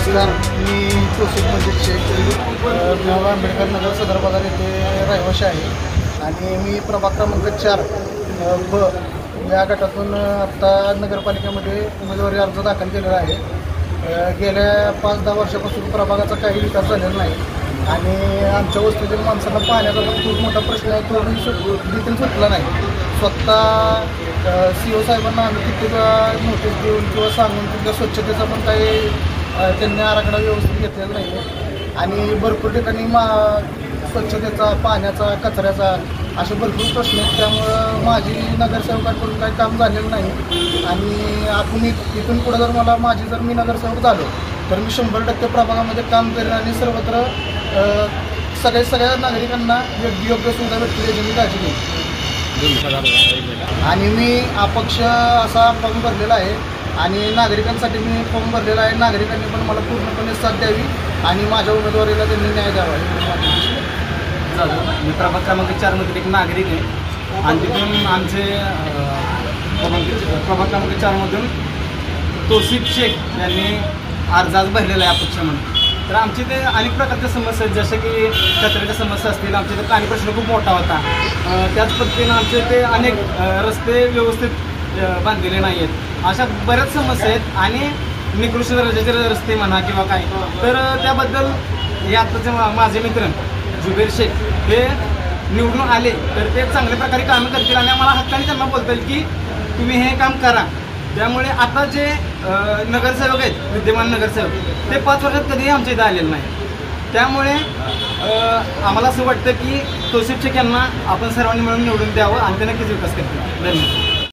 नमस्कार, मी तोसिफ मजीद शेख बाबा आंबेडकर नगर सदर बाजार येथे रहिवाशी आहे आणि मी प्रभाग क्रमांक 4 ब या गटातून आत्ता नगरपालिकेमध्ये उमेदवारी अर्ज दाखल केलेला आहे। गेल्या 5-10 वर्षापासून प्रभागाचा काही विकास झालेला नाही आणि आमच्या वस्तीतील माणसांना पाण्याचा पण खूप मोठा प्रश्न आहे, तो देखील सुटला नाही। स्वतः CO साहेबांना आम्ही किती नोटीस देऊन किंवा सांगून तिथल्या स्वच्छतेचा पण काही त्यांनी आराखडा व्यवस्थित घेतलेला नाही आहे आणि भरपूर ठिकाणी स्वच्छतेचा, पाण्याचा, कचऱ्याचा असे भरपूर प्रश्न आहेत। त्यामुळं माझी नगरसेवकांकडून काही काम झालेलं नाही आणि आपण इथून पुढे जर मी नगरसेवक झालो तर मी 100% प्रभागामध्ये काम करेन आणि सर्वत्र सगळ्या नागरिकांना योग्य सुविधा भेटतील याची मी काळजी घेईन। आणि मी अपक्ष असा फॉर्म भरलेला आहे आणि नागरिकांसाठी मी फॉर्म भरलेला आहे। नागरिकांनी पण मला पूर्णपणे साथ द्यावी आणि माझ्या उमेदवारीला त्यांनी न्याय द्यावा। मी प्रभाग क्रमांक 4 मध्ये एक नागरिक आहे आणि तिथून आमचे प्रभाग क्रमांक 4 मधून तोसिफ शेख यांनी अर्ज भरलेला आहे अपक्ष म्हणून। तर आमचे ते अनेक प्रकारच्या समस्या आहेत, जसे की कचऱ्याच्या समस्या असतील, आमच्या इथे पाणी प्रश्न खूप मोठा होता। त्याच पद्धतीनं आमचे ते अनेक रस्ते व्यवस्थित बांधलेले नाही आहेत, अशा बऱ्याच समस्या आहेत आणि निकृष्ट दर्जाचे रस्ते म्हणा किंवा काय। तर त्याबद्दल हे आत्ताचे माझे मित्र जुबेर शेख हे निवडून आले तर ते चांगल्या प्रकारे कामं करतील आणि आम्हाला हक्काने त्यांना बोलता येईल की तुम्ही हे काम करा। त्यामुळे आता जे नगरसेवक आहेत, विद्यमान नगरसेवक, ते 5 वर्षात कधीही आमच्या इथं आलेले नाही। त्यामुळे आम्हाला असं वाटतं की तोसिफ शेख यांना आपण सर्वांनी मिळून निवडून द्यावं आणि ते नक्कीच विकास करतील। धन्यवाद।